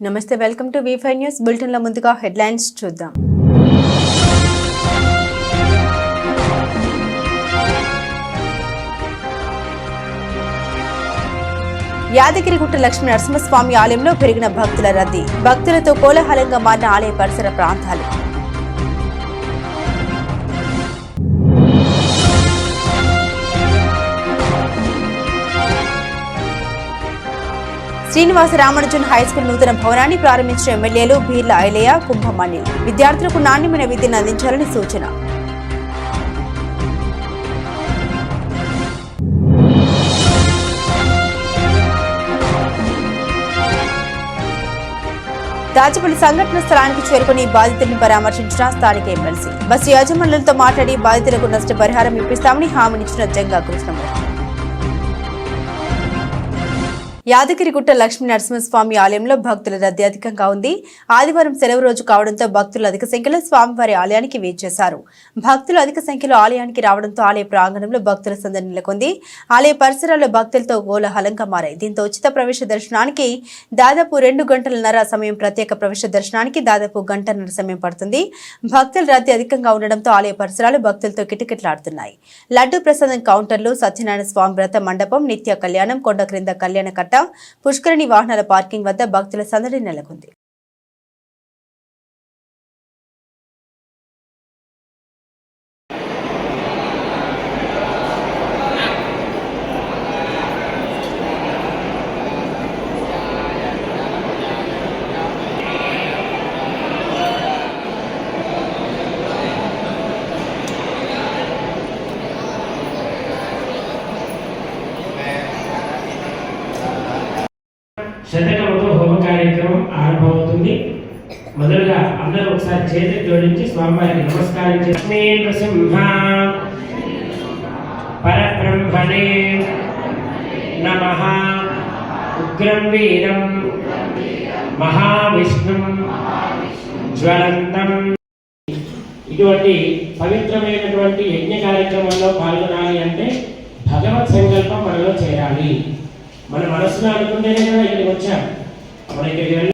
నమస్తే, welcome to V5 news bulletin. లో ముందుగా హెడ్లైన్స్ చూద్దాం. యాదగిరిగుట్ట లక్ష్మీ నరసింహస్వామి ఆలయంలో పెరిగిన భక్తుల రద్దీ, భక్తులతో కోలాహలంగా మారిన ఆలయ పరిసర ప్రాంతాలు. శ్రీనివాస రామానుజన్ హైస్కూల్ నూతన భవనాన్ని ప్రారంభించిన ఎమ్మెల్యేలు బీర్ల ఐలయ్య, కుంభమణి. విద్యార్థులకు నాణ్యమైన విద్యను అందించాలని సూచన. దాచపల్లి సంఘటన స్థలానికి చేరుకుని బాధితులను పరామర్శించిన స్థానిక ఎమ్మెల్సీ. బస్సు యాజమాన్యులతో మాట్లాడి బాధితులకు నష్టపరిహారం ఇప్పిస్తామని హామీనిచ్చిన జంగా కృష్ణమూర్తి. యాదగిరిగుట్ట లక్ష్మీ నరసింహస్వామి ఆలయంలో భక్తుల రద్దీ అధికంగా ఉంది. ఆదివారం సెలవు రోజు కావడంతో భక్తులు అధిక సంఖ్యలో స్వామివారి ఆలయానికి వేచేశారు. భక్తులు అధిక సంఖ్యలో ఆలయానికి రావడంతో ఆలయ ప్రాంగణంలో భక్తుల సందడి నెలకొంది. ఆలయ పరిసరాల్లో భక్తులతో కోలాహలంగా మారాయి. దీంతో ఉచిత ప్రవేశ దర్శనానికి దాదాపు 2 గంటలన్నర సమయం, ప్రత్యేక ప్రవేశ దర్శనానికి దాదాపు గంటన్నర సమయం పడుతుంది. భక్తుల రద్దీ అధికంగా ఉండడంతో ఆలయ పరిసరాలు భక్తులతో కిటకిటలాడుతున్నాయి. లడ్డు ప్రసాదం కౌంటర్లు, సత్యనారాయణ స్వామి వ్రత మండపం, నిత్య కళ్యాణం, కొండ క్రింద కళ్యాణ కట్ట, పుష్కరిణి వాహనాల పార్కింగ్ వద్ద భక్తుల సందడి నెలకొంది. శతకముతో హోమ కార్యక్రమం ఆరంభమవుతుంది. మొదలుగా అందరూ ఒకసారి చేతులు జోడించి స్వామివారికి నమస్కారం చేసి నృసింహ పరబ్రహ్మణే నమః ఉగ్రం వీరం మహావిష్ణుం జ్వలంతం. ఇటువంటి పవిత్రమైనటువంటి యజ్ఞ కార్యక్రమంలో పాల్గొనాలి అంటే భగవత్ సంకల్పం మనలో చేరాలి. మన మనసులో అనుకుంటేనే కదా ఇక్కడికి వచ్చాం. మన ఇక్కడికి వెళ్ళి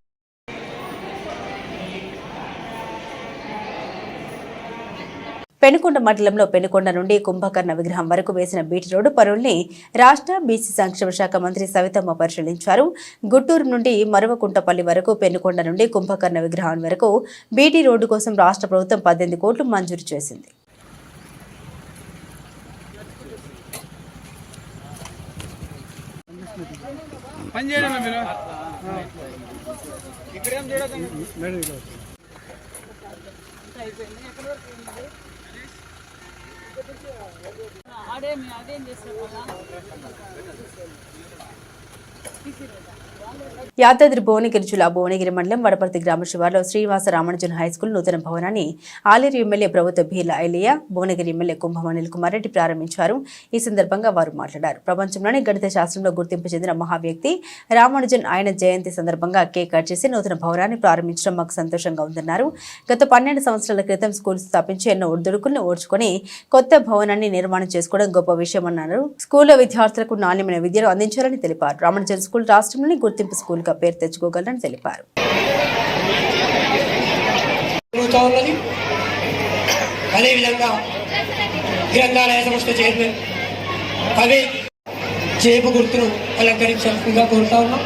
పెనుకొండ మండలంలో పెనుకొండ నుండి కుంభకర్ణ విగ్రహం వరకు వేసిన బీటీ రోడ్డు పనుల్ని రాష్ట్ర బీసీ సంక్షేమ శాఖ మంత్రి సవితమ్మ పరిశీలించారు. గుట్టూరు నుండి మరువకుంటపల్లి వరకు, పెనుకొండ నుండి కుంభకర్ణ విగ్రహం వరకు బీటీ రోడ్డు కోసం రాష్ట్ర ప్రభుత్వం 18 కోట్లు మంజూరు చేసింది. యాదాద్రి భువనగిరి జిల్లా భువనగిరి మండలం వడపర్తి గ్రామ శివార్లో శ్రీనివాస రామానుజన్ హైస్కూల్ నూతన భవనాన్ని ఆలేరు ఎమ్మెల్యే ప్రభుత్వ బీర్ల ఐలయ్య, భువనగిరి ఎమ్మెల్యే కుంభమణి కుమార్ రెడ్డి ప్రారంభించారు. ఈ సందర్భంగా వారు మాట్లాడారు. ప్రపంచంలోనే గణిత శాస్త్రంలో గుర్తింపు చెందిన మహావ్యక్తి రామానుజన్. ఆయన జయంతి సందర్భంగా కేక్ కట్ చేసి నూతన భవనాన్ని ప్రారంభించడం మాకు సంతోషంగా ఉందన్నారు. గత 12 సంవత్సరాల క్రితం స్కూల్ స్థాపించి ఎన్నో ఒడిదుడుకులను ఓర్చుకొని కొత్త భవనాన్ని నిర్మాణం చేసుకోవడం గొప్ప విషయమన్నారు. స్కూల్లో విద్యార్థులకు నాణ్యమైన విద్యను అందించాలని తెలిపారు. రామానుజన్ స్కూల్ రాష్ట్రంలోని గుర్తింపు స్కూల్ గా పేరు తెచ్చుకోగలరని తెలిపారు. అదేవిధంగా గ్రంథాలయ సంస్థ చైర్మన్ అవి చేపు గుర్తును అలంకరించాల్సిందిగా కోరుతా ఉన్నాం.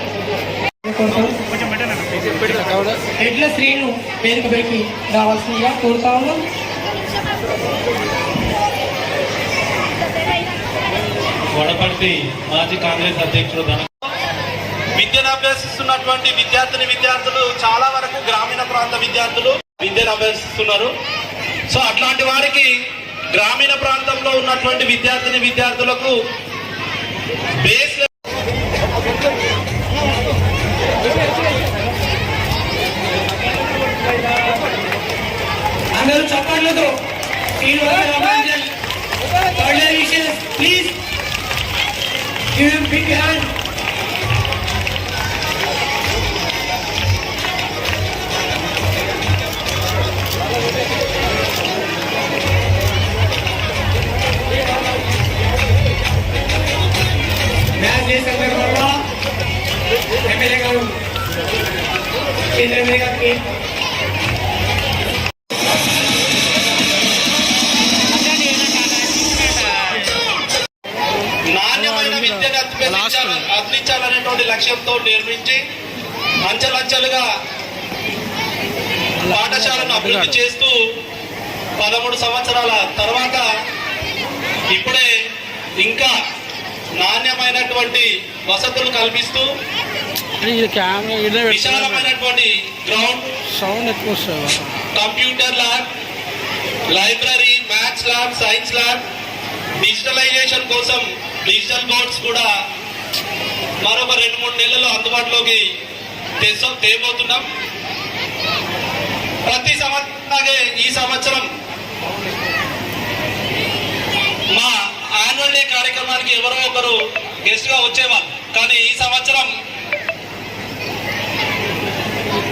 ఎడ్ల శ్రీను వేదిక పెట్టి రావాల్సిందిగా కోరుతా ఉన్నాం. వడపర్తి మాజీ కాంగ్రెస్ అధ్యక్షుడు విద్యను అభ్యసిస్తున్నటువంటి విద్యార్థులు చాలా వరకు గ్రామీణ ప్రాంత విద్యార్థులు విద్యను అభ్యసిస్తున్నారు. సో అట్లాంటి వారికి గ్రామీణ ప్రాంతంలో ఉన్నటువంటి విద్యార్థులకు బేస్ అందరూ చప్పట్లతో please give him big hand. Match చేసే సందర్భంగా ఎమ్మెల్యే గారు కేంద్ర మీదుగా కేక్ నాణ్యమైన విద్యను అందించాలనేటువంటి లక్ష్యంతో నిర్మించి అంచెలంచెలుగా పాఠశాలను అభివృద్ధి చేస్తూ 13 సంవత్సరాల తర్వాత ఇప్పుడే ఇంకా నాణ్యమైనటువంటి వసతులు కల్పిస్తూ విశాలమైనటువంటి ground, computer lab, library, maths lab, science lab, digitalization కోసం డిజిటల్ బోర్డ్స్ కూడా మరొక 2-3 నెలల్లో అందుబాటులోకి తేబోతున్నాం. ప్రతి సంవత్సరం ఈ సంవత్సరం మా యాన్యువల్ డే కార్యక్రమానికి ఎవరో ఒకరు గెస్ట్ గా వచ్చేవాళ్ళు. కానీ ఈ సంవత్సరం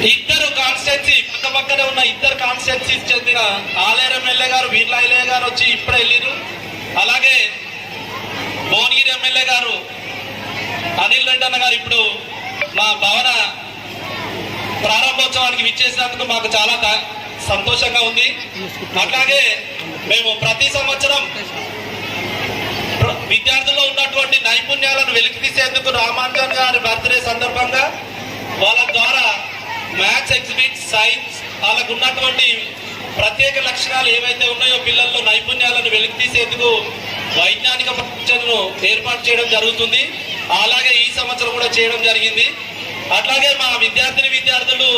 ఇద్దరు కాన్స్టిట్యున్సీ పక్కనే ఉన్న ఇద్దరు కాన్స్టిట్యున్సీస్ చెందిన ఆలేరు ఎమ్మెల్యే గారు, వీర్ల ఐలయ్య గారు వచ్చి ఇప్పుడే వెళ్ళారు. అలాగే భువనగిరి ఎమ్మెల్యే గారు అనిల్ రెడ్డి అన్న గారు ఇప్పుడు మా భవన ప్రారంభోత్సవానికి విచ్చేసినందుకు మాకు చాలా సంతోషంగా ఉంది. అట్లాగే మేము ప్రతి సంవత్సరం విద్యార్థుల్లో ఉన్నటువంటి నైపుణ్యాలను వెలికి తీసేందుకు రామానుజన్ గారి బర్త్డే సందర్భంగా వాళ్ళ ద్వారా మ్యాథ్స్ ఎగ్జిబిట్, సైన్స్, వాళ్ళకు ఉన్నటువంటి ప్రత్యేక లక్షణాలు ఏవైతే ఉన్నాయో పిల్లల్లో నైపుణ్యాలను వెలికి తీసేందుకు వైజ్ఞానిక పరీక్షలను ఏర్పాటు చేయడం జరుగుతుంది. అలాగే ఈ సంవత్సరం కూడా చేయడం జరిగింది. అట్లాగే మా విద్యార్థులు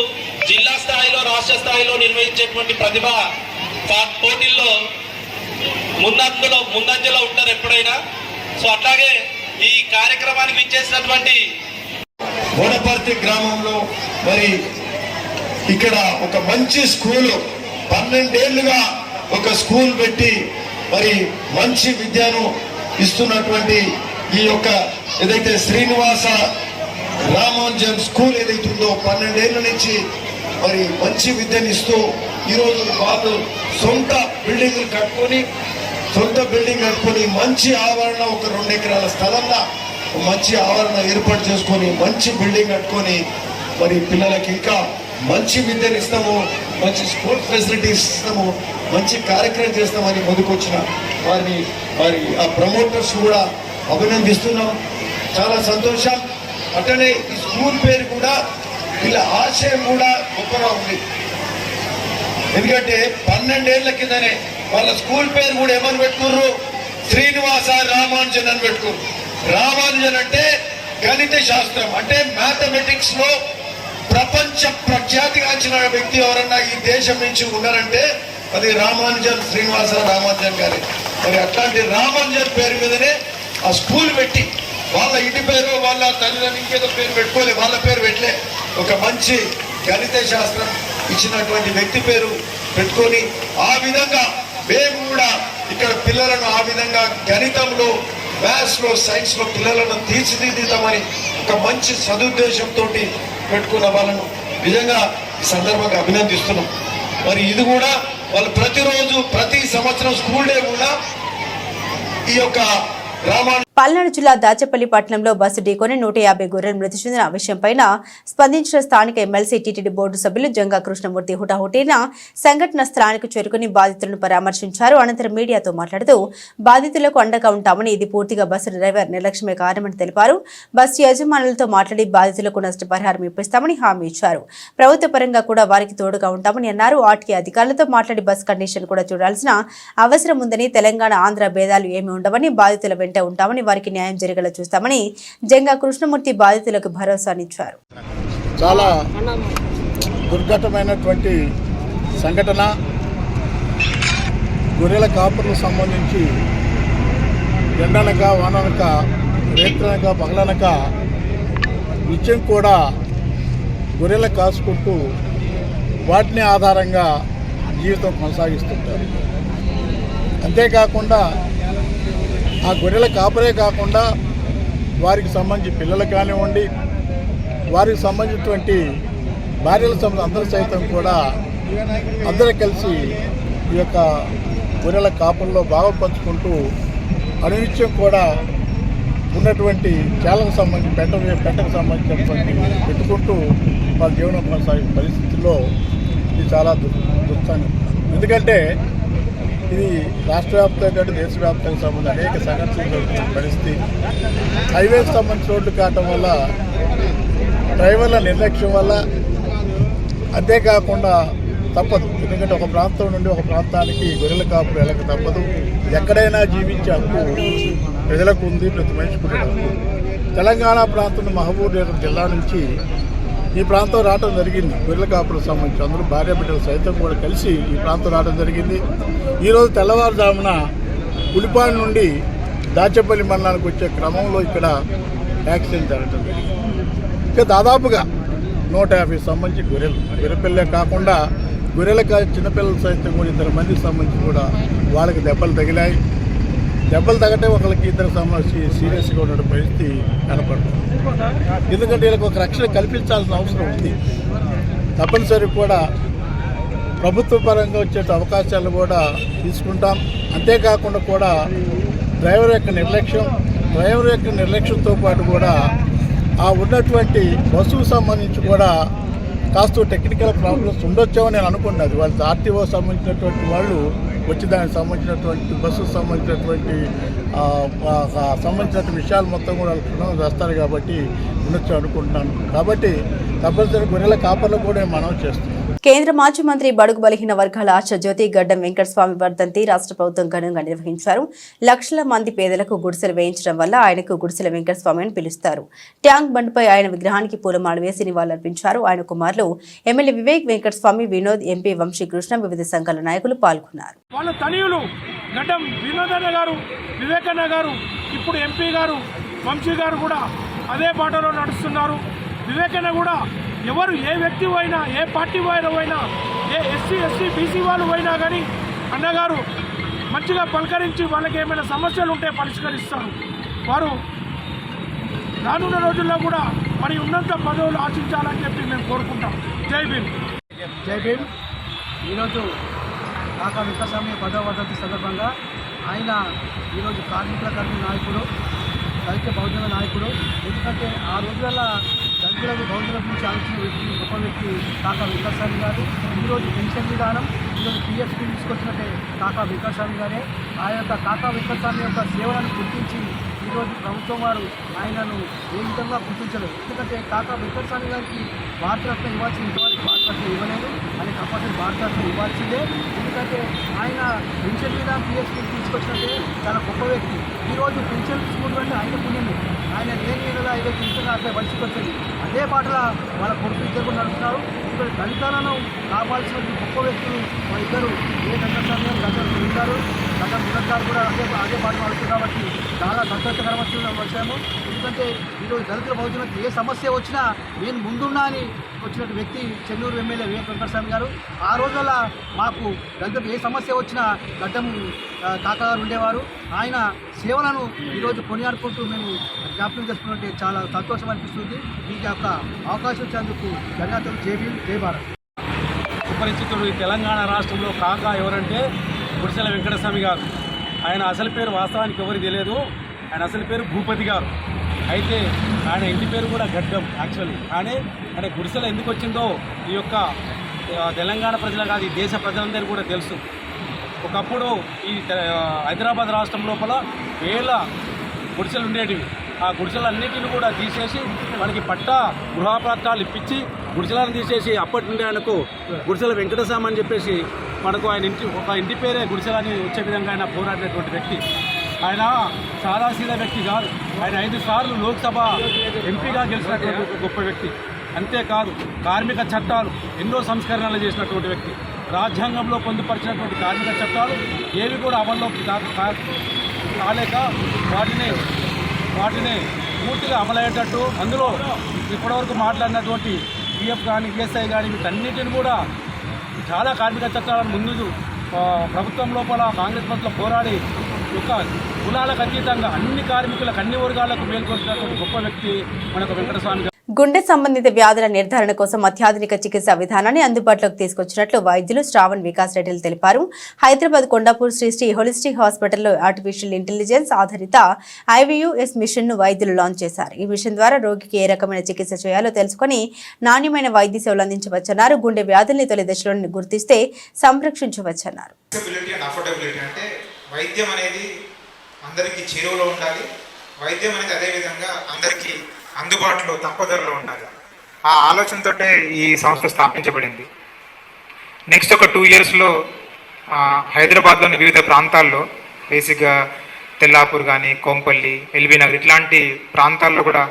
జిల్లా స్థాయిలో, రాష్ట్ర స్థాయిలో నిర్వహించేటువంటి ప్రతిభ పోటీల్లో ముందంజలో ఉంటారు ఎప్పుడైనా. సో అట్లాగే ఈ కార్యక్రమానికి విచ్చేసినటువంటి వనపర్తి గ్రామంలో మరి ఇక్కడ ఒక మంచి స్కూలు 12 ఏళ్లుగా ఒక స్కూల్ పెట్టి మరి మంచి విద్యను ఇస్తున్నటువంటి ఈ యొక్క ఏదైతే శ్రీనివాస రామానుజన్ స్కూల్ ఏదైతుందో 12 ఏళ్ల నుంచి మరి మంచి విద్యను ఇస్తూ ఈరోజు వాళ్ళు సొంత బిల్డింగ్ కట్టుకొని మంచి ఆవరణ, ఒక 2 ఎకరాల స్థలంలో మంచి ఆవరణ ఏర్పాటు చేసుకొని మంచి బిల్డింగ్ కట్టుకొని మరి పిల్లలకి ఇంకా మంచి విద్యను ఇస్తాము, మంచి స్కూల్ ఫెసిలిటీస్ ఇస్తాము, మంచి కార్యక్రమం చేస్తామని ముందుకొచ్చిన వారిని మరి ఆ ప్రమోటర్స్ కూడా అభినందిస్తున్నాం. చాలా సంతోషం. అట్లనే ఈ స్కూల్ పేరు కూడా వీళ్ళ ఆశయం కూడా గొప్పగా ఉంది. ఎందుకంటే 12 ఏళ్ల కిందనే వాళ్ళ స్కూల్ పేరు కూడా ఏమని పెట్టుకుర్రు? శ్రీనివాస రామానుజన్ అని పెట్టుకుర్రు. రామానుజన్ అంటే గణిత శాస్త్రం, అంటే మ్యాథమెటిక్స్ లో ప్రపంచ ప్రఖ్యాతిగాంచిన వ్యక్తి ఎవరన్నా ఈ దేశం నుంచి ఉన్నారంటే అది రామానుజన్, శ్రీనివాస రామానుజన్ గారే. మరి అట్లాంటి రామానుజన్ పేరు మీదనే ఆ స్కూల్ పెట్టి వాళ్ళ ఇంటి పేరు, వాళ్ళ తల్లిదండ్రులు ఇంకేదో పేరు పెట్టుకోలే, వాళ్ళ పేరు పెట్టలే, ఒక మంచి గణిత శాస్త్రం ఇచ్చినటువంటి వ్యక్తి పేరు పెట్టుకొని ఆ విధంగా మేము కూడా ఇక్కడ పిల్లలను ఆ విధంగా గణితంలో, మ్యాథ్స్ లో, సైన్స్ లో పిల్లలను తీర్చిదిద్దామని ఒక మంచి సదుద్దేశంతో పెట్టుకున్న వాళ్ళను నిజంగా ఈ సందర్భంగా అభినందిస్తున్నాం. మరి ఇది కూడా వాళ్ళు ప్రతిరోజు ప్రతి సంవత్సరం స్కూల్ డే కూడా ఈ యొక్క పల్నాడు జిల్లా దాచేపల్లి పట్టణంలో బస్సు ఢీకొని 150 గొర్రెలు మృతి చెందిన విషయంపై స్పందించిన స్థానిక ఎమ్మెల్సీ టీటీడీ బోర్డు సభ్యులు జంగా కృష్ణమూర్తి హుటాహుటిన సంఘటన స్థలానికి చేరుకుని బాధితులను పరామర్శించారు. అనంతరం మీడియాతో మాట్లాడుతూ బాధితులకు అండగా ఉంటామని, ఇది పూర్తిగా బస్సు డ్రైవర్ నిర్లక్ష్యమే కారణమని తెలిపారు. బస్సు యజమానులతో మాట్లాడి బాధితులకు నష్టపరిహారం ఇప్పిస్తామని హామీ ఇచ్చారు. ప్రభుత్వ పరంగా కూడా వారికి తోడుగా ఉంటామని అన్నారు. ఆర్టీఏ అధికారులతో మాట్లాడి బస్ కండిషన్ కూడా చూడాల్సిన అవసరం ఉందని, తెలంగాణ ఆంధ్ర భేదాలు ఏమీ ఉండవని, బాధితుల వెంట ఉంటామని, వారికి న్యాయం జరిగేలా చూస్తామని జంగా కృష్ణమూర్తి బాధితులకు భరోసానిచ్చారు. చాలా దుర్ఘటమైనటువంటి సంఘటన. గొర్రెల కాపులకు సంబంధించి ఎండనక, వాననక, రేత్రనక, పగలనక నిత్యం కూడా గొర్రెల కాసుకుంటూ వాటిని ఆధారంగా జీవితం కొనసాగిస్తుంటారు. అంతేకాకుండా ఆ గొర్రెల కాపరే కాకుండా వారికి సంబంధించి పిల్లలు కానివ్వండి, వారికి సంబంధించినటువంటి భార్యల సంబంధించి అందరూ సైతం కూడా అందరూ కలిసి ఈ యొక్క గొర్రెల కాపుల్లో భాగపంచుకుంటూ అనునిత్యం కూడా ఉన్నటువంటి చేలకు సంబంధించి పెట్టకు సంబంధించినటువంటి పెట్టుకుంటూ వాళ్ళ జీవనం కొనసాగే పరిస్థితుల్లో ఇది చాలా దుస్థానం. ఎందుకంటే ఇది రాష్ట్ర వ్యాప్తంగా దేశవ్యాప్తంగా సంబంధించి అనేక సంఘటనలు జరుగుతున్న పరిస్థితి. హైవేకి సంబంధించిన రోడ్లు కావటం వల్ల, డ్రైవర్ల నిర్లక్ష్యం వల్ల, అంతేకాకుండా తప్పదు. ఎందుకంటే ఒక ప్రాంతం నుండి ఒక ప్రాంతానికి గొర్రెల కాపులు వెళ్ళక తప్పదు. ఎక్కడైనా జీవించే హక్కు ప్రజలకు ఉంది, ప్రతి మనిషికి కూడా హక్కు. తెలంగాణ ప్రాంతం మహబూబ్ నగర్ జిల్లా నుంచి ఈ ప్రాంతం రావడం జరిగింది. గొర్రెల కాపులకు సంబంధించి అందరూ భార్య బిడ్డలు సైతం కూడా కలిసి ఈ ప్రాంతం రావడం జరిగింది. ఈరోజు తెల్లవారుజామున పులిపాడు నుండి దాచేపల్లి మండలానికి వచ్చే క్రమంలో ఇక్కడ యాక్సిడెంట్ జరగడం జరిగింది. ఇంకా దాదాపుగా 150 సంబంధించి గొర్రెపిల్లే కాకుండా గొర్రెల చిన్నపిల్లలు సైతం కూడా 2 మందికి సంబంధించి కూడా వాళ్ళకి దెబ్బలు తగిలాయి. దెబ్బలు తగ్గటే ఒకరికి 2 సంబంధించి సీరియస్గా ఉన్న పరిస్థితి కనపడుతుంది. ఎందుకంటే వీళ్ళకి ఒక రక్షణ కల్పించాల్సిన అవసరం ఉంది. తప్పనిసరి కూడా ప్రభుత్వ పరంగా వచ్చే అవకాశాలు కూడా తీసుకుంటాం. అంతేకాకుండా కూడా డ్రైవర్ యొక్క నిర్లక్ష్యంతో పాటు కూడా ఆ ఉన్నటువంటి బస్సుకు సంబంధించి కూడా కాస్త టెక్నికల్ ప్రాబ్లమ్స్ ఉండొచ్చామని నేను అనుకున్నది. వాళ్ళు ఆర్టీఓ సంబంధించినటువంటి వాళ్ళు వచ్చి దానికి సంబంధించినటువంటి బస్సుకు సంబంధించినటువంటి విషయాలు మొత్తం కూడా వాళ్ళు చేస్తారు కాబట్టి ఉండొచ్చు అనుకుంటున్నాను. కాబట్టి తప్పనిసరి గొర్రెల కాపర్లు కూడా మనం చేస్తున్నాం. కేంద్ర మాజీ మంత్రి బడుగు బలహీన వర్గాల ఆశ జ్యోతి గడ్డం వెంకటస్వామి వర్ధంతి రాష్ట్ర ప్రభుత్వం ఘనంగా నిర్వహించారు. లక్షల మంది పేదలకు గుడిసెలు వేయించడం వల్ల ఆయనకు గుడిసెల వెంకటస్వామి అని పిలుస్తారు. ట్యాంక్ బండ్పై ఆయన విగ్రహానికి పూలమాల వేసి నివాళులర్పించారు. ఆయన కుమారులు ఎమ్మెల్యే వివేక్ వెంకటస్వామి, వినోద్, ఎంపీ వంశీకృష్ణ, వివిధ సంఘాల నాయకులు పాల్గొన్నారు. వాళ్ళ తనయులు గడ్డం వినోదన్న గారు, వివేకన్న గారు, ఇప్పుడు ఎంపీ గారు వంశీ గారు కూడా అదే బాటలో నడుస్తున్నారు. వివేకన్న కూడా ఎవరు ఏ వ్యక్తి అయినా, ఏ పార్టీ వారు అయినా, ఏ ఎస్సీ బీసీ వాళ్ళు అయినా కానీ అన్నగారు మంచిగా పలకరించి వాళ్ళకి ఏమైనా సమస్యలు ఉంటే పరిష్కరిస్తారు. వారు రానున్న రోజుల్లో కూడా మరి ఉన్నత పదవులు ఆశించాలని చెప్పి మేము కోరుకుంటాం. జై భీమ్. జై భీమ్. ఈరోజు కాకా వెంకటస్వామి 10వ వర్ధంతి సందర్భంగా ఆయన ఈరోజు కార్మికుల తరఫు నాయకుడు, దళిత బహుజన నాయకుడు. ఎందుకంటే ఆ రోజుల దళితులకు బహుజన గురించి ఆలోచన వ్యక్తి, గొప్ప వ్యక్తి కాకా వెంకటస్వామి గారు. ఈరోజు పెన్షన్ విధానం, ఈరోజు PF స్కీమ్ తీసుకొచ్చినట్టే కాకా వెంకటస్వామి గారే. ఆ యొక్క కాకా వెంకటస్వామి యొక్క సేవలను గుర్తించి ఈరోజు ప్రభుత్వం వారు ఆయనను ఏ విధంగా గుర్తించలేదు. ఎందుకంటే కాకా వెంకటస్వామి గారికి భారతరత్న ఇవ్వాల్సిన ఇంతవరకు భారతరత్న ఇవ్వలేదు. ఆయన కంపల్సరీ భారతరత్న ఇవ్వాల్సిందే. ఎందుకంటే ఆయన పెన్షన్ మీద PF స్కీమ్ తీసుకొచ్చినట్టే చాలా గొప్ప వ్యక్తి. ఈరోజు పెన్షన్ తీసుకుంటుంటే ఆయన పుణ్యమే. ఆయన లేని ఏదైనా ఏదో తీసుకున్నా అట్లా పరిస్థితి వచ్చింది. అదే పాటల వాళ్ళ కొడుకు ఇద్దరు కూడా నడుస్తున్నారు. ఇక్కడ దళితాలను కావాల్సిన గొప్ప వ్యక్తులు ఇద్దరు ఏ వెంకటస్వామి గారు గతం ఉంటారు, గతం గుణకారు కూడా అదే పాట నడుస్తుంది. కాబట్టి చాలా సంతోషకరమైన వచ్చాము. ఎందుకంటే ఈరోజు దళితుల బహుజనులకు ఏ సమస్య వచ్చినా నేను ముందున్నా అని వచ్చినట్టు వ్యక్తి చెన్నూరు ఎమ్మెల్యే వివేక్ వెంకటస్వామి గారు. ఆ రోజుల్లో మాకు దళితులకు ఏ సమస్య వచ్చినా గడ్డం కాకా గారు ఉండేవారు. ఆయన సేవలను ఈరోజు కొనియాడుకుంటూ మేము జ్ఞాపకం చేసుకున్నట్టు చాలా సంతోషం అనిపిస్తుంది. మీకు యొక్క అవకాశం ఇచ్చేందుకు ధన్యవాదాలు. జై భీమ్, జై భారత్. సుపరిచితుడు ఈ తెలంగాణ రాష్ట్రంలో కాకా ఎవరంటే గుడిసెల వెంకటస్వామి గారు. ఆయన అసలు పేరు వాస్తవానికి ఎవరికి తెలియదు. ఆయన అసలు పేరు భూపతి గారు. అయితే ఆయన ఇంటి పేరు కూడా గడ్డం యాక్చువల్లీ. కానీ ఆయన గుడిసెల ఎందుకు వచ్చిందో ఈ యొక్క తెలంగాణ ప్రజలు కాదు, ఈ దేశ ప్రజలందరికీ కూడా తెలుసు. ఒకప్పుడు ఈ హైదరాబాద్ రాష్ట్రం లోపల వేల గుడిసెలు ఉండేటివి. ఆ గుడిసెలన్నిటిని కూడా తీసేసి మనకి గృహపట్టాలు ఇప్పించి గుడిసెలను తీసేసి అప్పటి నుండి ఆయనకు గుడిసెల వెంకటస్వామి అని చెప్పేసి మనకు ఆయన ఇంటి పేరే గుడిసెలని వచ్చే విధంగా ఆయన పోరాడినటువంటి వ్యక్తి. ఆయన సాదాసీదా వ్యక్తి కాదు. ఆయన 5 సార్లు లోక్సభ ఎంపీగా గెలిచినటువంటి ఒక గొప్ప వ్యక్తి. అంతేకాదు కార్మిక చట్టాలు ఎన్నో సంస్కరణలు చేసినటువంటి వ్యక్తి. రాజ్యాంగంలో పొందుపరిచినటువంటి కార్మిక చట్టాలు ఏవి కూడా అమల్లోకి కాలేక వాటిని పూర్తిగా అమలయ్యేటట్టు అందులో ఇప్పటివరకు మాట్లాడినటువంటి PF కానీ ESI కానీ వీటన్నిటిని కూడా చాలా కార్మిక చట్టాలను ముందు ప్రభుత్వం లోపల కాంగ్రెస్ పట్ల పోరాడి ఒక కులాలకు అతీతంగా అన్ని కార్మికులకు అన్ని వర్గాలకు మేల్కొల్పినటువంటి గొప్ప వ్యక్తి మనకు వెంకటస్వామి. గుండె సంబంధిత వ్యాధుల నిర్ధారణ కోసం అత్యాధునిక చికిత్సా విధానాన్ని అందుబాటులోకి తీసుకొచ్చినట్లు వైద్యులు శ్రావణ్ వికాస్ రెడ్డిలు తెలిపారు. హైదరాబాద్ కొండాపూర్ శ్రీ హోలిస్టిక్ హాస్పిటల్లో ఆర్టిఫిషియల్ ఇంటెలిజెన్స్ ఆధారిత IVUS మిషన్ ను వైద్యులు లాంచ్ చేశారు. ఈ మిషన్ ద్వారా రోగికి ఏ రకమైన చికిత్స చేయాలో తెలుసుకుని నాణ్యమైన వైద్య సేవలు అందించవచ్చన్నారు. గుండె వ్యాధుల్ని తొలి దశలోనే గుర్తిస్తే సంరక్షించవచ్చన్నారు. వైద్యం అనేది అందరికీ చేరువలో ఉండాలి. వైద్యం అనేది అదేవిధంగా అందరికీ అందుబాటులో తక్కువ ధరలో ఉండాలి. ఆ ఆలోచనతో ఈ సంస్థ స్థాపించబడింది. నెక్స్ట్ ఒక 2 yearsలో హైదరాబాద్లోని వివిధ ప్రాంతాల్లో బేసిక్గా తెల్లాపూర్ కానీ కోంపల్లి, ఎల్బీ నగర్ ఇట్లాంటి ప్రాంతాల్లో కూడా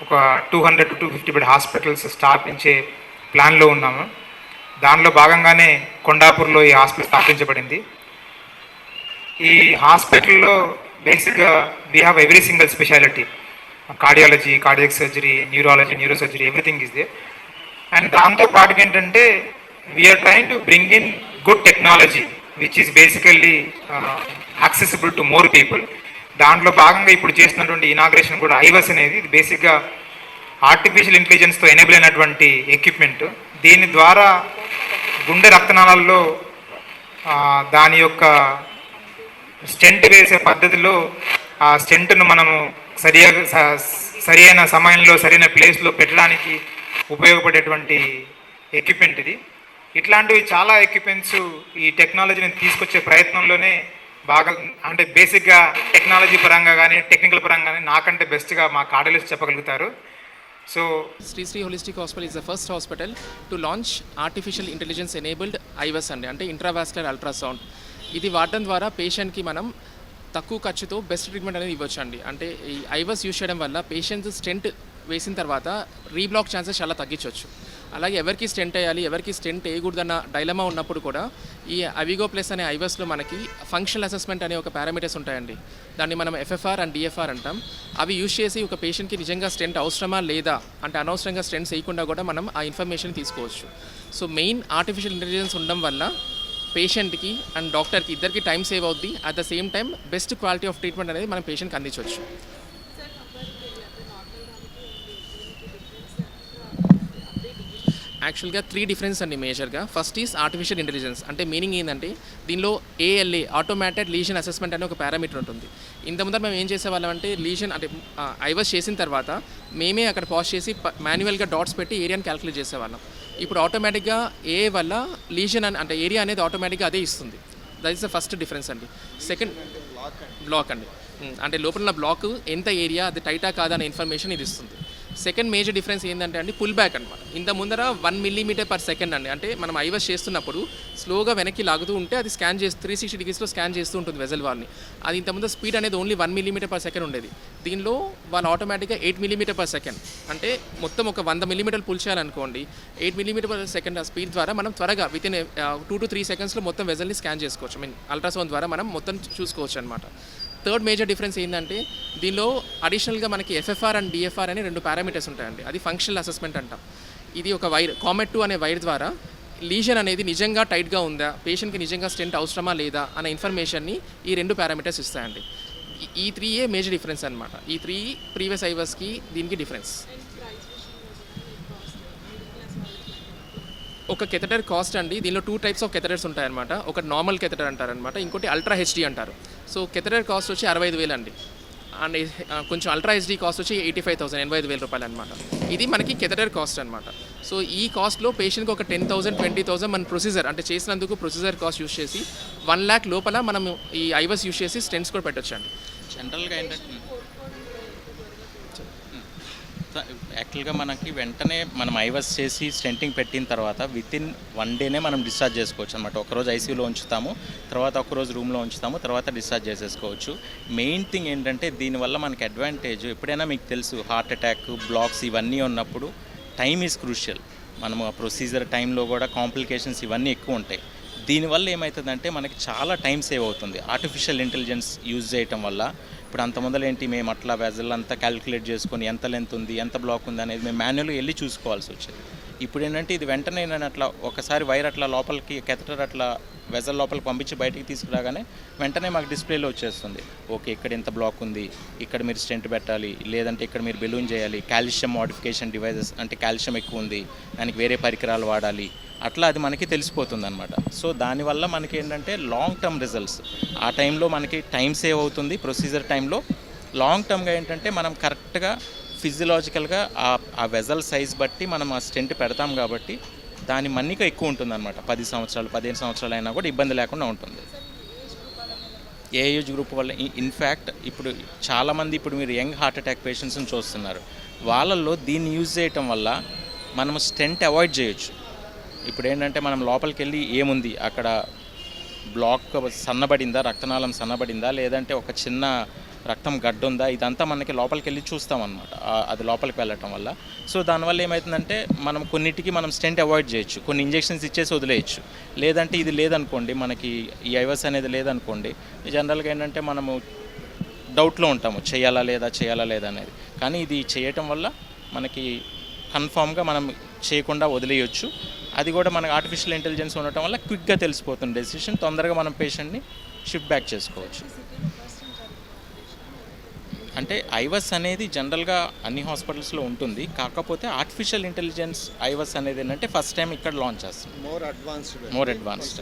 ఒక 200 to 250 బెడ్ హాస్పిటల్స్ స్థాపించే ప్లాన్లో ఉన్నాము. దానిలో భాగంగానే కొండాపూర్లో ఈ హాస్పిటల్ స్థాపించబడింది. ఈ హాస్పిటల్లో బేసిక్గా we have every single speciality, cardiology, cardiac surgery, neurology, neuro surgery, everything is there. And దాంతో పాటు ఏంటంటే we are trying to bring in good technology which is basically accessible to more people. దాంట్లో భాగంగా ఇప్పుడు చేస్తున్నటువంటి ఇనాగ్రేషన్ కూడా IVUS అనేది ఇది బేసిక్గా ఆర్టిఫిషియల్ ఇంటెలిజెన్స్తో ఎనేబుల్ అయినటువంటి ఎక్విప్మెంట్. దీని ద్వారా గుండె రక్తనాళాల్లో దాని యొక్క స్టెంట్ వేసే పద్ధతిలో ఆ స్టెంట్ను మనము సరైన సమయంలో సరైన ప్లేస్లో పెట్టడానికి ఉపయోగపడేటువంటి ఎక్విప్మెంట్ ఇది. ఇట్లాంటివి చాలా ఎక్విప్మెంట్స్ ఈ టెక్నాలజీని తీసుకొచ్చే ప్రయత్నంలోనే బాగా, అంటే బేసిక్గా టెక్నాలజీ పరంగా కానీ టెక్నికల్ పరంగా కానీ నాకంటే బెస్ట్గా మా కార్డియాలజిస్ట్ చెప్పగలుగుతారు. So Sri Holistic Hospital is the first hospital to launch artificial intelligence enabled IVUS అంటే ఇంట్రావాస్కులర్ అల్ట్రాసౌండ్. ఇది వాడడం ద్వారా పేషెంట్కి మనం తక్కువ ఖర్చుతో బెస్ట్ ట్రీట్మెంట్ అనేది ఇవ్వచ్చు అండి. అంటే ఈ IVUS యూజ్ చేయడం వల్ల పేషెంట్ స్టెంట్ వేసిన తర్వాత రీబ్లాక్ ఛాన్సెస్ చాలా తగ్గించవచ్చు. అలాగే ఎవరికి స్టెంట్ వేయాలి, ఎవరికి స్టెంట్ వేయకూడదన్న డైలమా ఉన్నప్పుడు కూడా ఈ అవిగో ప్లస్ అనే IVUSలో మనకి ఫంక్షనల్ అసెస్మెంట్ అనే ఒక పారామీటర్స్ ఉంటాయండి. దాన్ని మనం FFR అండ్ DFR అంటాం. అవి యూజ్ చేసి ఒక పేషెంట్కి నిజంగా స్టెంట్ అవసరమా లేదా అంటే అనవసరంగా స్టెంట్స్ వేయకుండా కూడా మనం ఆ ఇన్ఫర్మేషన్ తీసుకోవచ్చు. సో మెయిన్ ఆర్టిఫిషియల్ ఇంటెలిజెన్స్ ఉండడం వల్ల పేషెంట్కి అండ్ డాక్టర్కి ఇద్దరికి టైం సేవ్ అవుద్ది. At the same time best quality of treatment అనేది మనం పేషెంట్కి అందించవచ్చు. యాక్చువల్గా 3 డిఫరెన్స్ అండి మేజర్గా. First is artificial intelligence. అంటే మీనింగ్ ఏంటంటే దీనిలో ALA ఆటోమేటెడ్ లీజన్ అసెస్మెంట్ అనే ఒక పారామీటర్ ఉంటుంది. ఇంత ముందర మేము ఏం చేసేవాళ్ళం అంటే లీజన్ అంటే IVUS చేసిన తర్వాత మేమే అక్కడ పాజ్ చేసి మాన్యువల్గా డాట్స్ పెట్టి ఏరియాని క్యాలిక్యులేట్ చేసేవాళ్ళం. ఇప్పుడు ఆటోమేటిక్గా AA వల్ల లీజన్ అంటే ఏరియా అనేది ఆటోమేటిక్గా అదే ఇస్తుంది. That is the first difference అండి. సెకండ్ బ్లాక్ అండి, అంటే లోపల బ్లాక్ ఎంత ఏరియా అది టైటా కాదా అనే ఇన్ఫర్మేషన్ ఇది ఇస్తుంది. సెకండ్ మేజర్ డిఫరెన్స్ ఏంటంటే అండి పుల్ బ్యాక్ అనమాట. ఇంత ముందర 1 mm/s అండి. అంటే మనం IVUS చేస్తున్నప్పుడు స్లోగా వెనక్కి లాగుతూ ఉంటే అది స్కాన్ చేసి 360 degreesలో స్కాన్ చేస్తూ ఉంటుంది వెజల్ వాల్ని. అది ఇంత ముందు స్పీడ్ అనేది ఓన్లీ 1 mm/s ఉండేది. దీనిలో వాళ్ళు ఆటోమేటిక్గా 8 mm/s అంటే మొత్తం ఒక 100 mm పుల్ చేయాలనుకోండి 8 mm/s ఆ స్పీడ్ ద్వారా మనం త్వరగా వితిన్ 2 to 3 secondsలో మొత్తం వెజల్ని స్కాన్ చేసుకోవచ్చు. అల్ట్రాసౌండ్ ద్వారా మనం మొత్తం చూసుకోవచ్చు అనమాట. థర్డ్ మేజర్ డిఫరెన్స్ ఏంటంటే దీనిలో అడిషనల్గా మనకి FFR అండ్ DFR అనే 2 పారామీటర్స్ ఉంటాయండి. అది ఫంక్షనల్ అసెస్మెంట్ అంటాం. ఇది ఒక వైర్ COMET-2 అనే వైర్ ద్వారా లీజన్ అనేది నిజంగా టైట్గా ఉందా, పేషెంట్కి నిజంగా స్టెంట్ అవసరమా లేదా అనే ఇన్ఫర్మేషన్ని ఈ 2 పారామీటర్స్ ఇస్తాయండి. ఈ 3 మేజర్ డిఫరెన్స్ అనమాట. ఈ 3 ప్రీవియస్ IVUSకి దీనికి డిఫరెన్స్. ఒక కెథెటర్ కాస్ట్ అండి. దీనిలో 2 types ఆఫ్ కెథెటర్స్ ఉంటాయన్నమాట. ఒక నార్మల్ కెథెటర్ అంటారనమాట, ఇంకోటి అల్ట్రా HD అంటారు. సో కెథెటర్ కాస్ట్ వచ్చి 65,000 అండి. అండ్ కొంచెం అల్ట్రా HD కాస్ట్ వచ్చి 85,000 85,000 రూపాయలు అనమాట. ఇది మనకి కెథెటర్ కాస్ట్ అనమాట. సో ఈ కాస్ట్లో పేషెంట్కి ఒక 10,000 20,000 మన ప్రొసీజర్ అంటే చేసినందుకు ప్రొసీజర్ కాస్ట్ యూస్ చేసి 1 lakh లోపల మనం ఈ IVUS యూస్ చేసి స్టెంట్స్ కూడా పెట్టొచ్చు అండి. జనరల్గా ఏంటంటే యాక్చువల్గా మనకి వెంటనే మనం IVUS చేసి స్టెంటింగ్ పెట్టిన తర్వాత వితిన్ 1 day మనం డిశ్చార్జ్ చేసుకోవచ్చు అనమాట. ఒకరోజు ICUలో ఉంచుతాము, తర్వాత ఒకరోజు రూమ్లో ఉంచుతాము, తర్వాత డిశ్చార్జ్ చేసేసుకోవచ్చు. మెయిన్ థింగ్ ఏంటంటే దీనివల్ల మనకి అడ్వాంటేజ్ ఎప్పుడైనా మీకు తెలుసు హార్ట్ అటాక్, బ్లాక్స్ ఇవన్నీ ఉన్నప్పుడు టైమ్ ఈజ్ క్రూషియల్. మనము ఆ ప్రొసీజర్ టైంలో కూడా కాంప్లికేషన్స్ ఇవన్నీ ఎక్కువ ఉంటాయి. దీనివల్ల ఏమవుతుందంటే మనకి చాలా టైం సేవ్ అవుతుంది ఆర్టిఫిషియల్ ఇంటెలిజెన్స్ యూజ్ చేయటం వల్ల. ఇప్పుడు అంత ముందలేంటి మేము అట్లా వెజల్ అంతా క్యాలిక్యులేట్ చేసుకొని ఎంత లెంత్ ఉంది ఎంత బ్లాక్ ఉంది అనేది మేము మాన్యువల్గా వెళ్ళి చూసుకోవాల్సి వచ్చేది. ఇప్పుడు ఏంటంటే ఇది వెంటనే నేను అట్లా ఒకసారి వైర్ అట్లా లోపలికి కెథటర్ అట్లా వెజల్ లోపలికి పంపించి బయటికి తీసుకురాగానే వెంటనే మాకు డిస్ప్లేలో వచ్చేస్తుంది. ఓకే, ఇక్కడ ఇంత బ్లాక్ ఉంది, ఇక్కడ మీరు స్టెంట్ పెట్టాలి, లేదంటే ఇక్కడ మీరు బెలూన్ చేయాలి, కాల్షియం మోడిఫికేషన్ డివైజెస్ అంటే కాల్షియం ఎక్కువ ఉంది, దానికి వేరే పరికరాలు వాడాలి, అట్లా అది మనకి తెలిసిపోతుంది అనమాట. సో దానివల్ల మనకి ఏంటంటే లాంగ్ టర్మ్ రిజల్ట్స్, ఆ టైంలో మనకి టైం సేవ్ అవుతుంది ప్రొసీజర్ టైంలో. లాంగ్ టర్మ్గా ఏంటంటే మనం కరెక్ట్గా ఫిజియలాజికల్గా ఆ వెజల్ సైజ్ బట్టి మనం ఆ స్టెంట్ పెడతాం కాబట్టి దాని మన్నిక ఎక్కువ ఉంటుందన్నమాట. 10 సంవత్సరాలు 15 సంవత్సరాలు అయినా కూడా ఇబ్బంది లేకుండా ఉంటుంది. ఏ ఏజ్ గ్రూప్ వల్ల ఇన్ఫ్యాక్ట్ ఇప్పుడు చాలామంది ఇప్పుడు మీరు యంగ్ హార్ట్ అటాక్ పేషెంట్స్ని చూస్తున్నారు, వాళ్ళల్లో దీన్ని యూజ్ చేయటం వల్ల మనము స్టెంట్ అవాయిడ్ చేయొచ్చు. ఇప్పుడు ఏంటంటే మనం లోపలికి వెళ్ళి ఏముంది అక్కడ బ్లాక్ సన్నబడిందా, రక్తనాళం సన్నబడిందా, లేదంటే ఒక చిన్న రక్తం గడ్డుందా, ఇదంతా మనకి లోపలికి వెళ్ళి చూస్తామన్నమాట అది లోపలికి వెళ్ళటం వల్ల. సో దానివల్ల ఏమవుతుందంటే మనం కొన్నిటికి మనం స్టెంట్ అవాయిడ్ చేయొచ్చు, కొన్ని ఇంజెక్షన్స్ ఇచ్చేసి వదిలేయచ్చు. లేదంటే ఇది లేదనుకోండి, మనకి ఈ ఐవస్ అనేది లేదనుకోండి, జనరల్గా ఏంటంటే మనము డౌట్లో ఉంటాము చేయాలా లేదా అనేది. కానీ ఇది చేయటం వల్ల మనకి కన్ఫామ్గా మనం చేయకుండా వదిలేయచ్చు. అది కూడా మనకు ఆర్టిఫిషియల్ ఇంటెలిజెన్స్ ఉండటం వల్ల క్విక్గా తెలిసిపోతుంది డెసిషన్, తొందరగా మనం పేషెంట్ని షిఫ్ట్ బ్యాక్ చేసుకోవచ్చు. అంటే ఐవస్ అనేది జనరల్గా అన్ని హాస్పిటల్స్లో ఉంటుంది, కాకపోతే ఆర్టిఫిషియల్ ఇంటెలిజెన్స్ ఐవస్ అనేది ఏంటంటే ఫస్ట్ టైం ఇక్కడ లాంచ్ చేస్తుంది. More advanced.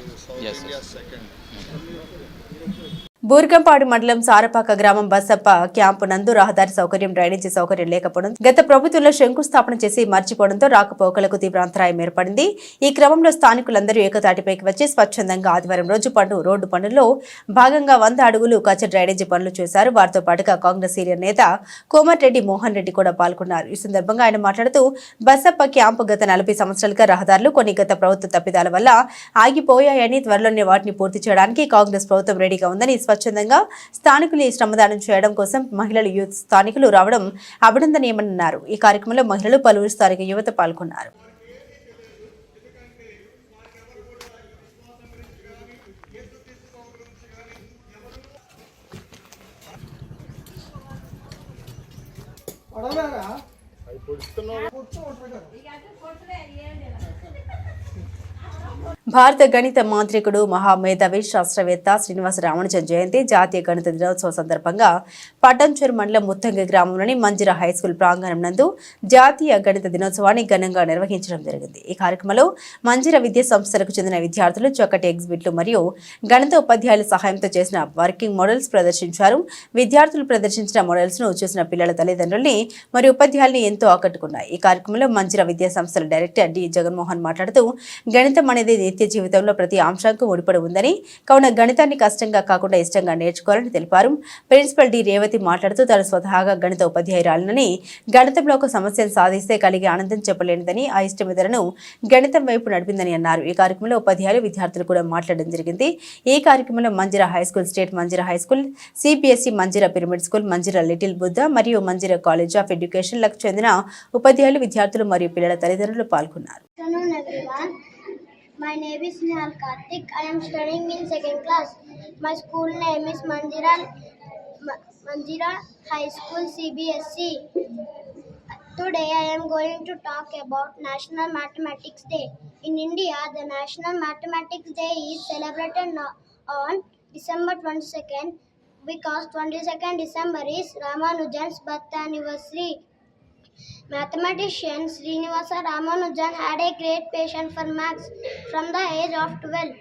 ఎస్. బూర్గంపాడు మండలం సారపాక గ్రామం బసప్ప క్యాంపు నందు రహదారి సౌకర్యం, డ్రైనేజీ సౌకర్యం లేకపోవడం గత ప్రభుత్వంలో శంకుస్థాపన చేసి మర్చిపోవడంతో రాకపోకలకు తీవ్ర అంతరాయం ఏర్పడింది. ఈ క్రమంలో స్థానికులందరూ ఏకతాటిపైకి వచ్చి స్వచ్ఛందంగా ఆదివారం రోజు రోడ్డు పనుల్లో భాగంగా 100 అడుగులు కచ్చ డ్రైనేజీ పనులు చేశారు. వారితో పాటుగా కాంగ్రెస్ సీనియర్ నేత కోమటిరెడ్డి మోహన్ రెడ్డి కూడా పాల్గొన్నారు. ఈ సందర్భంగా ఆయన మాట్లాడుతూ బసప్ప క్యాంపు గత 40 సంవత్సరాలుగా రహదారులు కొన్ని గత ప్రభుత్వ తప్పిదాల వల్ల ఆగిపోయాయని, త్వరలోనే వాటిని పూర్తి చేయడానికి కాంగ్రెస్ ప్రభుత్వం రెడీగా ఉందని, స్వచ్ఛందంగా స్థానికులు ఈ శ్రమదానం చేయడం కోసం మహిళలు, యూత్ స్థానికులు రావడం అభినందనీయమన్నారు. ఈ కార్యక్రమంలో మహిళలు, పలువురు స్థానిక యువత పాల్గొన్నారు. భారత గణిత మాంత్రికుడు, మహామేధావి శాస్త్రవేత్త శ్రీనివాస రామానుజన్ జయంతి జాతీయ గణిత దినోత్సవ సందర్భంగా పట్టంచెరు మండలం ముత్తంగి గ్రామంలోని మంజిరా హైస్కూల్ ప్రాంగణం నందు జాతీయ గణిత దినోత్సవాన్ని ఘనంగా నిర్వహించడం జరిగింది. ఈ కార్యక్రమంలో మంజిరా విద్యా సంస్థలకు చెందిన విద్యార్థులు చక్కటి ఎగ్జిబిట్లు మరియు గణిత ఉపాధ్యాయుల సహాయంతో చేసిన వర్కింగ్ మోడల్స్ ప్రదర్శించారు. విద్యార్థులు ప్రదర్శించిన మోడల్స్ ను చూసిన పిల్లల తల్లిదండ్రుల్ని మరియు ఉపాధ్యాయుల్ని ఎంతో ఆకట్టుకున్నాయి. ఈ కార్యక్రమంలో మంజిరా విద్యా సంస్థల డైరెక్టర్ డి జగన్మోహన్ మాట్లాడుతూ, గణితం అనేది నిత్య జీవితంలో ప్రతి అంశానికి ముడిపడి ఉందని, కావున గణితాన్ని కష్టంగా కాకుండా ఇష్టంగా నేర్చుకోవాలని తెలిపారు. ప్రిన్సిపల్ డి రేవతి మాట్లాడుతూ, తాను స్వతహాగా గణిత ఉపాధ్యాయురాలినని, గణితంలో ఒక సమస్యను సాధిస్తే కలిగే ఆనందం చెప్పలేనిదని, ఆ ఇష్టమిదలను గణితం వైపు నడిపిందని అన్నారు. ఈ కార్యక్రమంలో ఉపాధ్యాయులు, విద్యార్థులు కూడా మాట్లాడడం జరిగింది. ఈ కార్యక్రమంలో Manjeera high school, state Manjeera high school, CBSE Manjeera pyramid school, Manjeera little Buddha మరియు మంజిరా కాలేజ్ ఆఫ్ ఎడ్యుకేషన్ లకు చెందిన ఉపాధ్యాయులు, విద్యార్థులు మరియు పిల్లల తల్లిదండ్రులు పాల్గొన్నారు. My name is Nihal Karthik. I am studying in 2nd class. My school name is Manjira High School CBSE. Today I am going to talk about National Mathematics Day. In India, the National Mathematics Day is celebrated on December 22nd because 22nd December is Ramanujan's birth anniversary. Mathematician Srinivasa Ramanujan had a great passion for maths from the age of 12.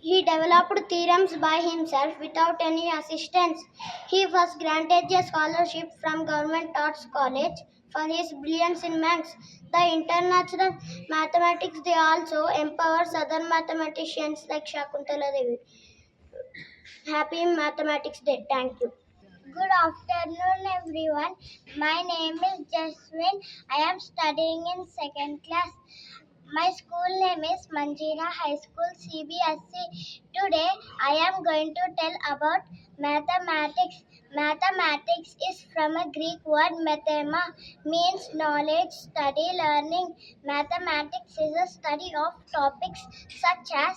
He developed theorems by himself without any assistance. He was granted a scholarship from Government Arts College for his brilliance in maths. The International Mathematics Day also empowers other mathematicians like Shakuntala Devi. Happy Mathematics Day. Thank you. Good afternoon everyone. My name is Jasmine. I am studying in 2nd class. My school name is Manjira High School CBSE. Today I am going to tell about mathematics. Mathematics is from a Greek word mathema, means knowledge, study, learning. Mathematics is a study of topics such as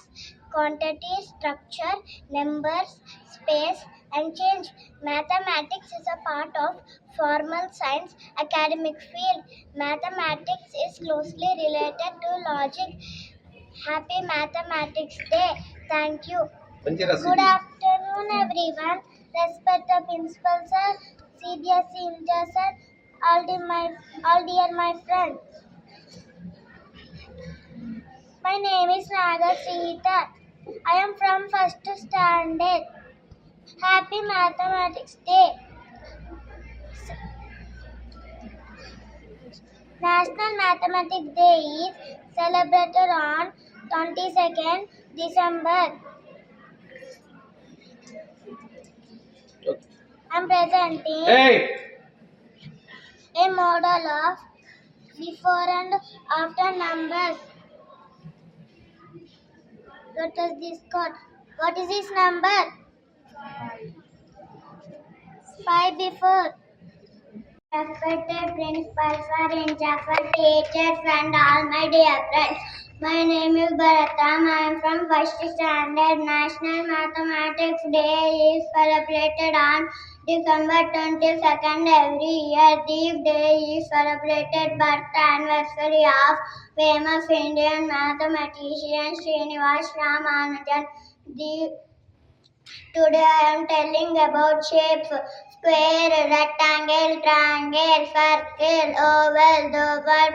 quantity, structure, numbers, space, and change. Mathematics is a part of formal science academic field. Mathematics is closely related to logic. Happy Mathematics Day. Thank you. Good afternoon, everyone. Respect the principal sir, CBSE Inter sir, all dear my friends. My name is Naga Sita. I am from first standard. Happy Mathematics Day. National Mathematics Day is celebrated on 22nd December. I am presenting a model of before and after numbers. What is this code? What is this number? 5 before. Respected principal sir, in-charge teachers and all my dear friends. My name is Bharatam. I am from first standard. National Mathematics Day is celebrated on December 22nd every year. This day is celebrated birth anniversary of famous Indian mathematician Srinivas Ramanujan. Today I am telling about shapes: square, rectangle, triangle, circle, oval, oval,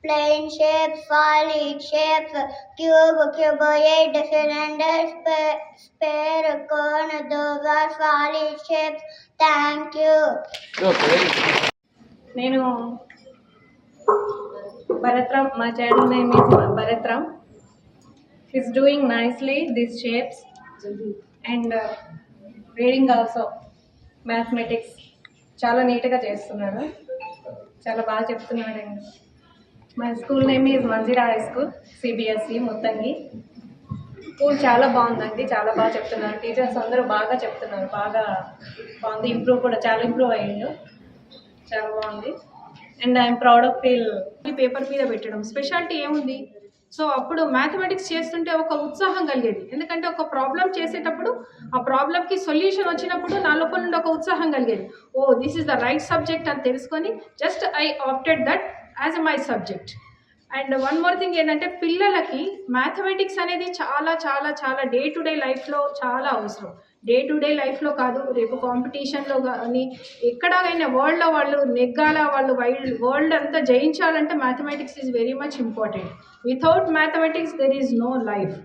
plane shapes, solid shapes, cube, cuboid, cylinder, sphere, cone. Those are solid shapes. Thank you. నేను Bharatram, my channel name is Bharatram. He's doing nicely these shapes and reading also mathematics చాలా నీట్గా చేస్తున్నాడు, చాలా బాగా చెప్తున్నాడండి. మా school name is Manjeera high school, CBSE Muthangi. School చాలా బాగుందండి, చాలా బాగా చెప్తున్నారు. టీచర్స్ అందరూ బాగా చెప్తున్నారు, బాగా బాగుంది. ఇంప్రూవ్ కూడా చాలా ఇంప్రూవ్ అయ్యిండు, చాలా బాగుంది. And I'm proud of feel. Paper మీద పెట్టడం స్పెషాలిటీ ఏముంది? సో అప్పుడు మ్యాథమెటిక్స్ చేస్తుంటే ఒక ఉత్సాహం కలిగేది, ఎందుకంటే ఒక ప్రాబ్లం చేసేటప్పుడు ఆ ప్రాబ్లంకి సొల్యూషన్ వచ్చినప్పుడు నా లోపల నుండి ఒక ఉత్సాహం కలిగేది. Oh this is the right subject అని తెలుసుకొని just I opted that as my subject. And one more thing ఏంటంటే, పిల్లలకి మ్యాథమెటిక్స్ అనేది చాలా చాలా చాలా డే టు డే లైఫ్లో చాలా అవసరం. డే టు డే లైఫ్లో కాదు, రేపు కాంపిటీషన్లో కానీ ఎక్కడైనా వరల్డ్లో వాళ్ళు నెగ్గాల, వాళ్ళు వరల్డ్ అంతా జయించాలంటే mathematics is very much important. Without mathematics there is no life.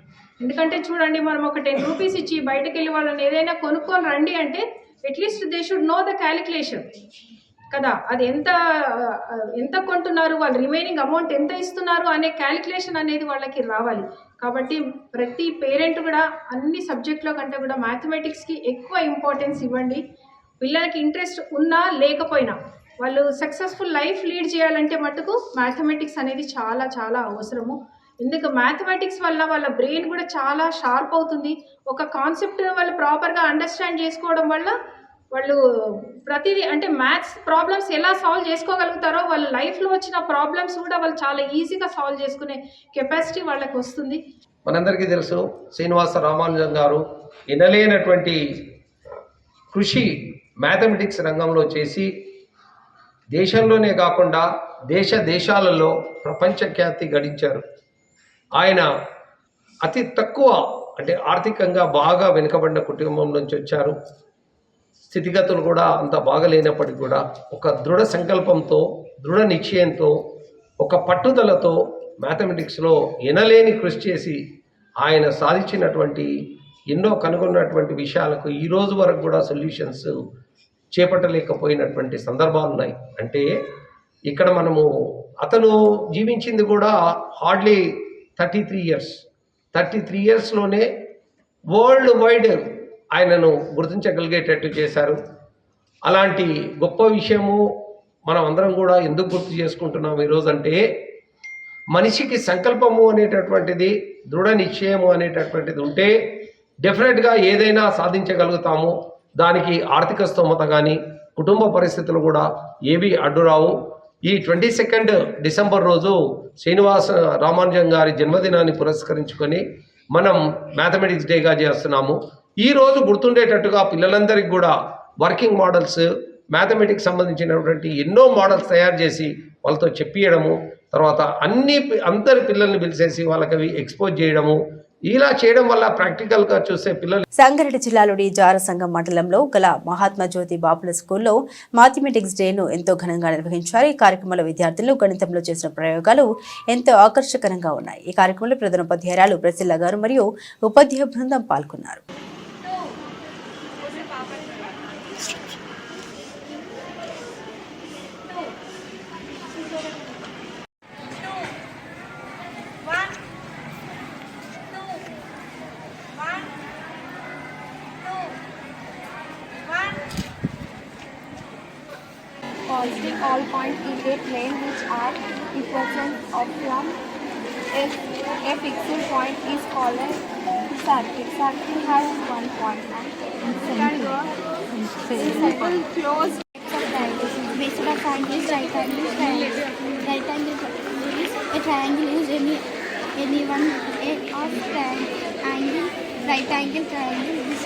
ఎందుకంటే చూడండి, మనం ఒక 10 రూపీస్ ఇచ్చి బయటకు వెళ్ళి వాళ్ళని ఏదైనా కొనుక్కొని రండి అంటే at least they should know the calculation కదా. అది ఎంత కొంటున్నారు, వాళ్ళు రిమైనింగ్ అమౌంట్ ఎంత ఇస్తున్నారు అనే క్యాలిక్యులేషన్ అనేది వాళ్ళకి రావాలి. కాబట్టి ప్రతి పేరెంట్ కూడా అన్ని సబ్జెక్టులో కంటే కూడా మ్యాథమెటిక్స్కి ఎక్కువ ఇంపార్టెన్స్ ఇవ్వండి. పిల్లలకి ఇంట్రెస్ట్ ఉన్నా లేకపోయినా వాళ్ళు సక్సెస్ఫుల్ లైఫ్ లీడ్ చేయాలంటే మటుకు మ్యాథమెటిక్స్ అనేది చాలా చాలా అవసరము. ఎందుకు మ్యాథమెటిక్స్ వల్ల వాళ్ళ బ్రెయిన్ కూడా చాలా షార్ప్ అవుతుంది. ఒక కాన్సెప్ట్ వాళ్ళు ప్రాపర్గా అండర్స్టాండ్ చేసుకోవడం వల్ల వాళ్ళు ప్రతిదీ అంటే మ్యాథ్స్ ప్రాబ్లమ్స్ ఎలా సాల్వ్ చేసుకోగలుగుతారో వాళ్ళ లైఫ్లో వచ్చిన ప్రాబ్లమ్స్ కూడా వాళ్ళు చాలా ఈజీగా సాల్వ్ చేసుకునే కెపాసిటీ వాళ్ళకి వస్తుంది. మనందరికీ తెలుసు, శ్రీనివాస రామానుజన్ గారు ఎనలేనటువంటి కృషి మ్యాథమెటిక్స్ రంగంలో చేసి దేశంలోనే కాకుండా దేశాలలో ప్రపంచ ఖ్యాతి గడించారు. ఆయన అతి తక్కువ అంటే ఆర్థికంగా బాగా వెనుకబడిన కుటుంబం నుంచి వచ్చారు. స్థితిగతులు కూడా అంత బాగలేనప్పటికీ కూడా ఒక దృఢ సంకల్పంతో, దృఢ నిశ్చయంతో, ఒక పట్టుదలతో మ్యాథమెటిక్స్లో ఎనలేని కృషి చేసి ఆయన సాధించినటువంటి ఎన్నో కనుగొన్నటువంటి విషయాలకు ఈ రోజు వరకు కూడా సొల్యూషన్స్ చేపట్టలేకపోయినటువంటి సందర్భాలు ఉన్నాయి. అంటే ఇక్కడ మనము అతను జీవించింది కూడా హార్డ్లీ 33 ఇయర్స్. 33 ఇయర్స్లోనే వరల్డ్ వైడ్ ఆయనను గుర్తించగలిగేటట్టు చేశారు. అలాంటి గొప్ప విషయము మనం అందరం కూడా ఎందుకు గుర్తు చేసుకుంటున్నాం ఈరోజు అంటే, మనిషికి సంకల్పము అనేటటువంటిది, దృఢ నిశ్చయము అనేటటువంటిది ఉంటే డెఫినెట్గా ఏదైనా సాధించగలుగుతాము. దానికి ఆర్థిక స్తోమత కానీ కుటుంబ పరిస్థితులు కూడా ఏవి అడ్డురావు. ఈ 22 డిసెంబర్ రోజు శ్రీనివాస రామానుజన్ గారి జన్మదినాన్ని పురస్కరించుకొని మనం మ్యాథమెటిక్స్ డేగా చేస్తున్నాము. ఈ రోజు గుర్తుండేటట్టుగా పిల్లలందరికీ కూడా వర్కింగ్ మోడల్స్, మ్యాథమెటిక్స్ సంబంధించినటువంటి ఎన్నో మోడల్స్ తయారు చేసి వాళ్ళతో చెప్పియడము, తర్వాత అందరి పిల్లల్ని పిలిచేసి వాళ్ళకి అవి ఎక్స్పోజ్ చేయడము, ఇలా చేయడం వల్ల ప్రాక్టికల్గా చూస్తే పిల్లలు. సంగారెడ్డి జిల్లాలోని జారసంగం మండలంలో గల మహాత్మా జ్యోతి బాపుల స్కూల్లో మ్యాథమెటిక్స్ డేను ఎంతో ఘనంగా నిర్వహించారు. ఈ కార్యక్రమంలో విద్యార్థులు గణితంలో చేసిన ప్రయోగాలు ఎంతో ఆకర్షకరంగా ఉన్నాయి. ఈ కార్యక్రమంలో ప్రధానోపాధ్యాయురాలు ప్రసిల్ల గారు మరియు ఉపాధ్యాయ బృందం పాల్గొన్నారు. Positive all points in a plane which are equations of from if a fixed point is called a circle. Circle has 1 point and circle closed base of triangle is right angle triangle. Right angle is a triangle is any one of triangle right angle triangle. This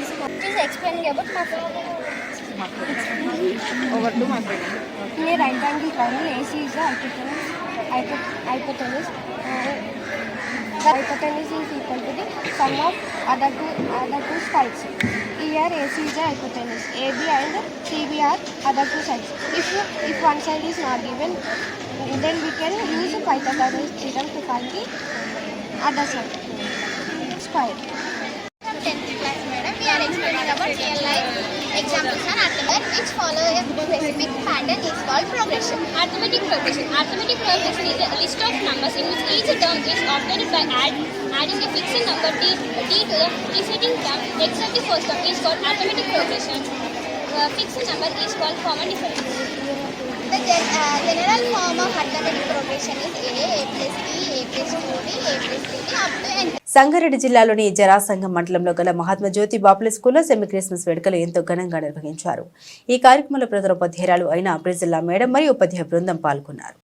is explaining about mathematics. Over to my friend. In a right angle triangle, AC is the hypotenuse. The hypotenuse is equal to the sum of other two sides. Here AC is the hypotenuse. AB and CB are other two sides. If one side is not given, then we can use Pythagoras theorem to find the other side. Square. 10th class, madam. We are explaining about real life examples and arithmetic which follow a specific pattern is called progression. Arithmetic progression. Arithmetic progression is a list of numbers in which each term is obtained by adding a fixed number t to the preceding term except the first term is called arithmetic progression. Fixed number is called common difference. The general form of arithmetic progression is a plus b, a plus 2d, a plus 3d up to n. Sangareddy జిల్లాలోని జరాసంగం మండలంలో గల మహాత్మా జ్యోతి బాపుల స్కూల్లో semi Christmas వేడుకలు ఎంతో ఘనంగా నిర్వహించారు. ఈ కార్యక్రమంలో ప్రధానోపాధ్యాయురాలు అయిన ప్రిజిల్లా మేడం మరియు ఉపాధ్యాయ బృందం పాల్గొన్నారు.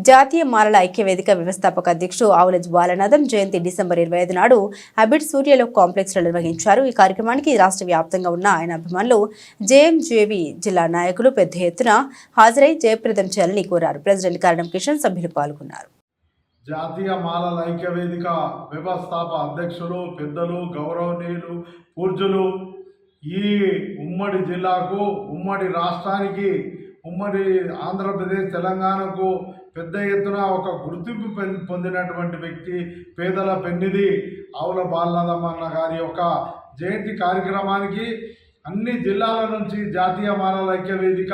జాతీయ మాలల ఐక్యవేదిక వ్యవస్థాపక అధ్యక్షుడు ఆవులజ్ బాలనాథం జయంతి డిసెంబర్ 25 నాడు అబిడ్ సూర్యలో కాంప్లెక్స్ లో నిర్వహించారు. ఈ కార్యక్రమానికి రాష్ట్ర వ్యాప్తంగా ఉన్న ఆయన అభిమానులు జేఎంజేవి జిల్లా నాయకులు పెద్ద ఎత్తున హాజరై జయప్రదం చేయాలని కోరారు. ప్రెసిడెంట్ కారణం కిషన్ సభ్యులు పాల్గొన్నారు. జాతీయ మాలల ఐక్యవేదిక వ్యవస్థాపక అధ్యక్షులు పెద్దలు గౌరవనీయులు పూజ్యులు ఈ ఉమ్మడి జిల్లాకు ఉమ్మడి రాష్ట్రానికి ఉమ్మడి ఆంధ్రప్రదేశ్ తెలంగాణకు పెద్ద ఎత్తున ఒక గుర్తింపు పొందినటువంటి వ్యక్తి పేదల పెన్నిధి ఆవుల బాలనాథమ్మ గారి యొక్క జయంతి కార్యక్రమానికి అన్ని జిల్లాల నుంచి జాతీయ మాలల ఐక్యవేదిక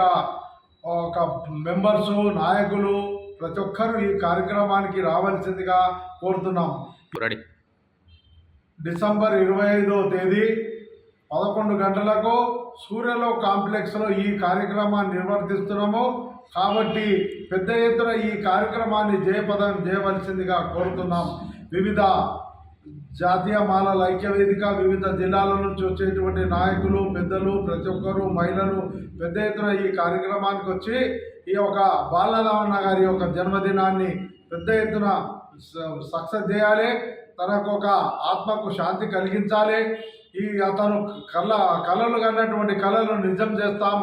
ఒక మెంబర్సు నాయకులు ప్రతి ఒక్కరూ ఈ కార్యక్రమానికి రావాల్సిందిగా కోరుతున్నాం. డిసెంబర్ 25వ తేదీ 11 గంటలకు సూర్యలో కాంప్లెక్స్లో ఈ కార్యక్రమాన్ని నిర్వర్తిస్తున్నాము. కాబట్టి పెద్ద ఎత్తున ఈ కార్యక్రమాన్ని జయపదం చేయవలసిందిగా కోరుతున్నాం. వివిధ జాతీయ మాలల ఐక్య వేదిక వివిధ జిల్లాల నుంచి వచ్చేటువంటి నాయకులు, పెద్దలు, ప్రతి ఒక్కరు, మహిళలు పెద్ద ఎత్తున ఈ కార్యక్రమానికి వచ్చి ఈ యొక్క బాలరామన్న గారి యొక్క జన్మదినాన్ని పెద్ద ఎత్తున సక్సెస్ చేయాలి. తనకు ఒక ఆత్మకు శాంతి కలిగించాలి. అతను కళలు కన్నటువంటి కళలను నిజం చేస్తాం.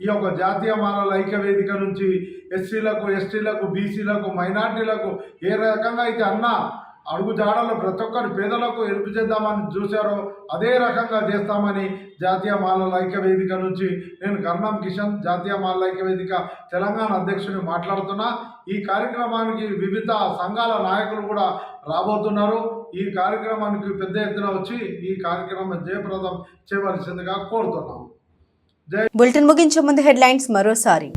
ఈ యొక్క జాతీయ మానవుల ఐక్య వేదిక నుంచి ఎస్సీలకు, ఎస్టీలకు, బీసీలకు, మైనార్టీలకు ఏ రకంగా అయితే అన్న అడుగు జాడలో ప్రతి ఒక్కరి పేదలకు హెల్ప్ చేద్దామని చూశారో అదే రకంగా చేస్తామని జాతీయ మానవుల ఐక్య వేదిక నుంచి నేను కర్ణం కిషన్, జాతీయ మానవుల ఐక్య వేదిక తెలంగాణ అధ్యక్షుని మాట్లాడుతున్నా. ఈ కార్యక్రమానికి వివిధ సంఘాల నాయకులు కూడా రాబోతున్నారు. ఈ కార్యక్రమానికి పెద్ద ఎత్తున వచ్చి ఈ కార్యక్రమం జయప్రదం చేయవలసిందిగా కోరుతున్నాం. బులెటిన్ ముగించే ముందు హెడ్లైన్స్ మరోసారి.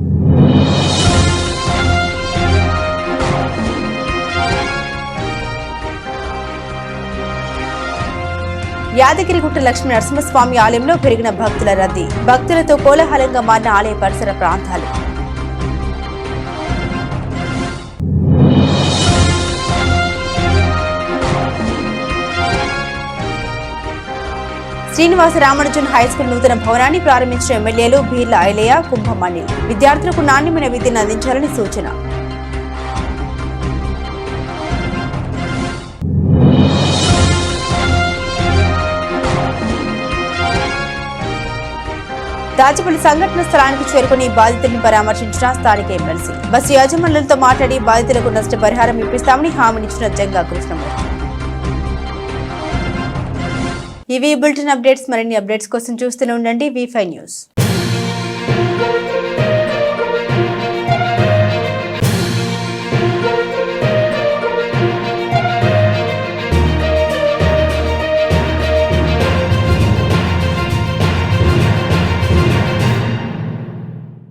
యాదగిరిగుట్ట లక్ష్మీ నరసింహస్వామి ఆలయంలో పెరిగిన భక్తుల రద్దీ, భక్తులతో కోలాహలంగా మారిన ఆలయ పరిసర ప్రాంతాలు. శ్రీనివాస రామానుజన్ హైస్కూల్ నూతన భవనాన్ని ప్రారంభించిన ఎమ్మెల్యేలు బీర్ల ఐలయ్య, కుంభమణి. విద్యార్థులకు నాణ్యమైన విద్యను అందించాలని సూచన. దాచపల్లి సంఘటన స్థలానికి చేరుకుని బాధితులను పరామర్శించిన స్థానిక ఎమ్మెల్సీ. బస్సు యాజమాన్యులతో మాట్లాడి బాధితులకు నష్టపరిహారం ఇప్పిస్తామని హామీనిచ్చిన జంగా కృష్ణమూర్తి. ఇవి బులెటిన్ అప్డేట్స్. మరిన్ని అప్డేట్స్ కోసం చూస్తూనే ఉండండి V5 న్యూస్.